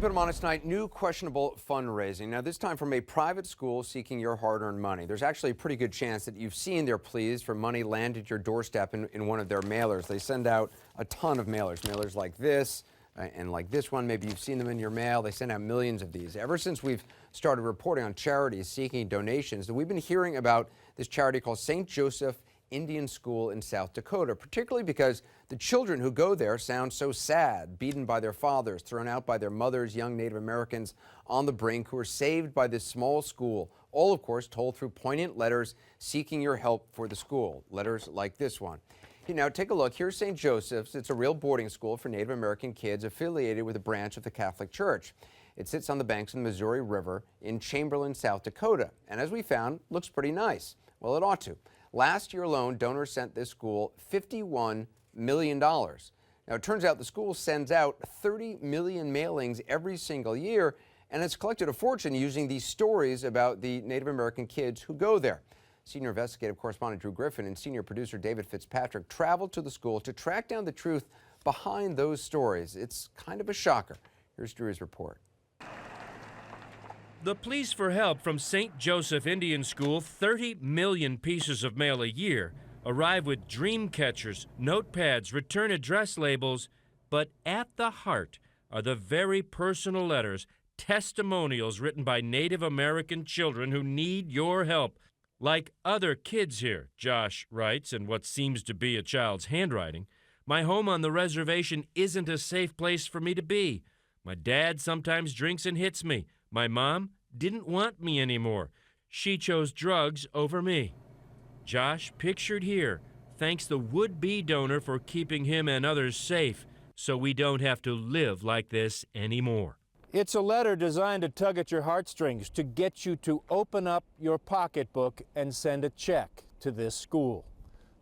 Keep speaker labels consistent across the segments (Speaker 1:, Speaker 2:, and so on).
Speaker 1: Keep it on us tonight. New questionable fundraising. Now, this time from a private school seeking your hard-earned money. There's actually a pretty good chance that you've seen their pleas for money land at your doorstep in one of their mailers. They send out a ton of mailers like this and like this one. Maybe you've seen them in your mail. They send out millions of these. Ever since we've started reporting on charities seeking donations, we've been hearing about this charity called St. Joseph Indian School in South Dakota, particularly because the children who go there sound so sad, beaten by their fathers, thrown out by their mothers, young Native Americans on the brink who are saved by this small school, all of course told through poignant letters seeking your help for the school, letters like this one. Now take a look. Here's St. Joseph's. It's a real boarding school for Native American kids affiliated with a branch of the Catholic Church. It sits on the banks of the Missouri River in Chamberlain, South Dakota, and as we found, looks pretty nice. Well, it ought to. Last year alone, donors sent this school $51 million. Now, it turns out the school sends out 30 million mailings every single year, and it's collected a fortune using these stories about the Native American kids who go there. Senior investigative correspondent Drew Griffin and senior producer David Fitzpatrick traveled to the school to track down the truth behind those stories. It's kind of a shocker. Here's Drew's report.
Speaker 2: The pleas for help from St. Joseph Indian School, 30 million pieces of mail a year, arrive with dream catchers, notepads, return address labels, but at the heart are the very personal letters, testimonials written by Native American children who need your help. Like other kids here, Josh writes in what seems to be a child's handwriting, my home on the reservation isn't a safe place for me to be. My dad sometimes drinks and hits me. My mom didn't want me anymore. She chose drugs over me. Josh, pictured here, thanks the would-be donor for keeping him and others safe so we don't have to live like this anymore.
Speaker 3: It's a letter designed to tug at your heartstrings, to get you to open up your pocketbook and send a check to this school.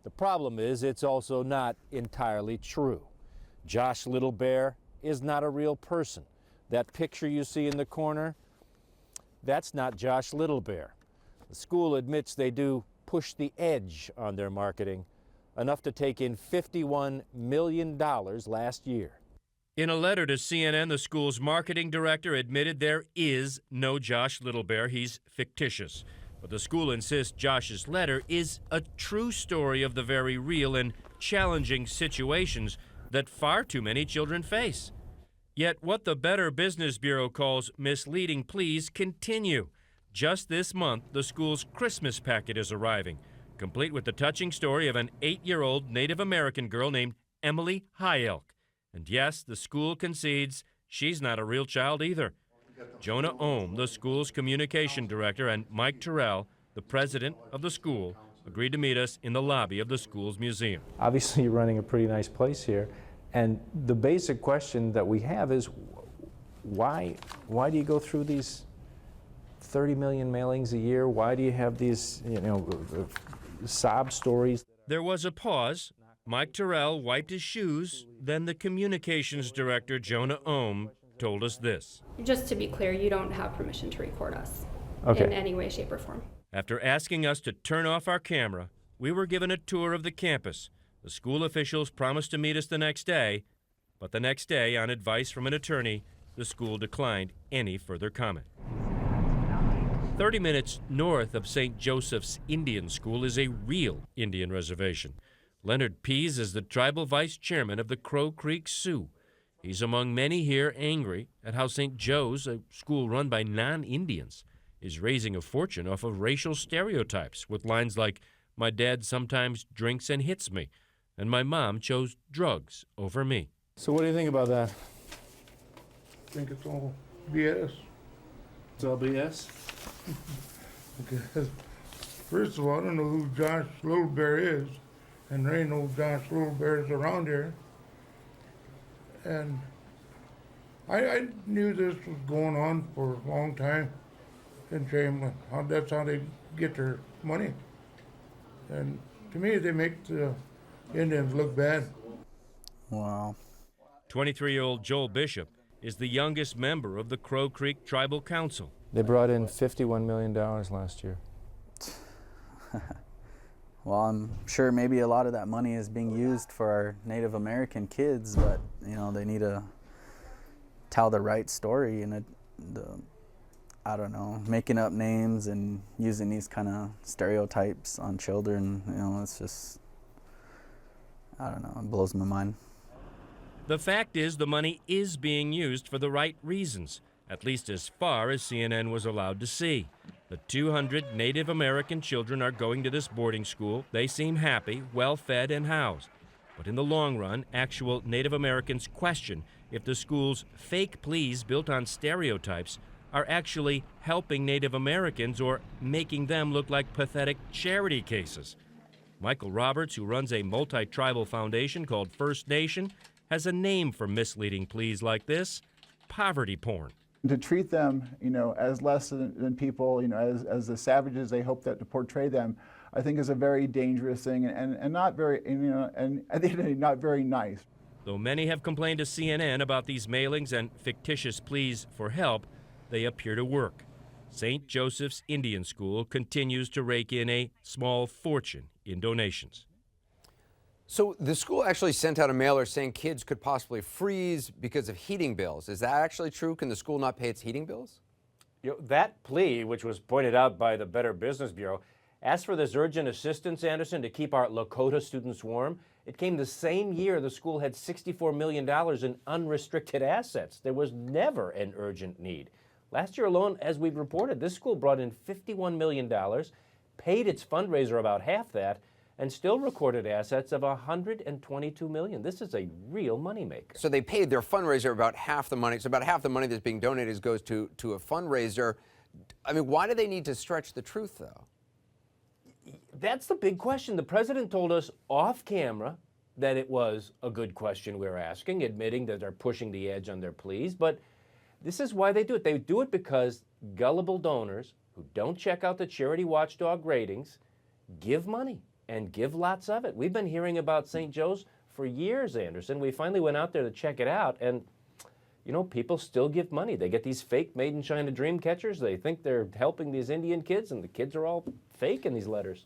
Speaker 3: The problem is it's also not entirely true. Josh Little Bear is not a real person. That picture you see in the corner, that's not Josh Little Bear. The school admits they do push the edge on their marketing, enough to take in $51 million last year.
Speaker 2: In a letter to CNN, the school's marketing director admitted there is no Josh Little Bear. He's fictitious. But the school insists Josh's letter is a true story of the very real and challenging situations that far too many children face. Yet what the Better Business Bureau calls misleading pleas continue. Just this month, the school's Christmas packet is arriving, complete with the touching story of an 8-year-old Native American girl named Emily High Elk. And yes, the school concedes she's not a real child either. Jonah Ohm, the school's communication director, and Mike Terrell, the president of the school, agreed to meet us in the lobby of the school's museum.
Speaker 3: Obviously, you're running a pretty nice place here. And the basic question that we have is, why do you go through these 30 million mailings a year? Why do you have these, sob stories?
Speaker 2: There was a pause. Mike Terrell wiped his shoes. Then the communications director, Jonah Ohm, told us this.
Speaker 4: Just to be clear, you don't have permission to record us in any way, shape, or form.
Speaker 2: After asking us to turn off our camera, we were given a tour of the campus. The school officials promised to meet us the next day, but the next day, on advice from an attorney, the school declined any further comment. 30 minutes north of St. Joseph's Indian School is a real Indian reservation. Leonard Pease is the tribal vice chairman of the Crow Creek Sioux. He's among many here angry at how St. Joe's, a school run by non-Indians, is raising a fortune off of racial stereotypes with lines like, "My dad sometimes drinks and hits me," and "My mom chose drugs over me."
Speaker 3: So what do you think about that?
Speaker 5: I think it's all BS.
Speaker 3: It's all BS?
Speaker 5: Because, first of all, I don't know who Josh Little Bear is, and there ain't no Josh Little Bears around here. And I knew this was going on for a long time in Chamberlain. That's how they get their money. And to me, they make the Indians look bad.
Speaker 6: Wow.
Speaker 2: 23-year-old Joel Bishop is the youngest member of the Crow Creek Tribal Council.
Speaker 3: They brought in $51 million last year.
Speaker 6: Well, I'm sure maybe a lot of that money is being used for our Native American kids, but they need to tell the right story, and I don't know, making up names and using these kind of stereotypes on children, you know, it's just, I don't know, it blows my mind.
Speaker 2: The fact is, the money is being used for the right reasons, at least as far as CNN was allowed to see. The 200 Native American children are going to this boarding school. They seem happy, well-fed, and housed. But in the long run, actual Native Americans question if the school's fake pleas built on stereotypes are actually helping Native Americans or making them look like pathetic charity cases. Michael Roberts, who runs a multi-tribal foundation called First Nation, has a name for misleading pleas like this: poverty porn.
Speaker 7: To treat them, you know, as less than people, you know, as the savages they hope that to portray them, I think is a very dangerous thing and not very, you know, and I think not very nice.
Speaker 2: Though many have complained to CNN about these mailings and fictitious pleas for help, they appear to work. St. Joseph's Indian School continues to rake in a small fortune in donations.
Speaker 1: So the school actually sent out a mailer saying kids could possibly freeze because of heating bills. Is that actually true? Can the school not pay its heating bills?
Speaker 3: You know, that plea, which was pointed out by the Better Business Bureau, asked for this urgent assistance, Anderson, to keep our Lakota students warm. It came the same year the school had $64 million in unrestricted assets. There was never an urgent need. Last year alone, as we've reported, this school brought in $51 million, paid its fundraiser about half that, and still recorded assets of $122 million. This is a real moneymaker.
Speaker 1: So they paid their fundraiser about half the money. So about half the money that's being donated goes to a fundraiser. I mean, why do they need to stretch the truth, though?
Speaker 3: That's the big question. The president told us off camera that it was a good question we were asking, admitting that they're pushing the edge on their pleas. But this is why they do it. They do it because gullible donors who don't check out the charity watchdog ratings give money and give lots of it. We've been hearing about St. Joe's for years, Anderson. We finally went out there to check it out, and you know, people still give money. They get these fake Made in China dream catchers. They think they're helping these Indian kids, and the kids are all fake in these letters.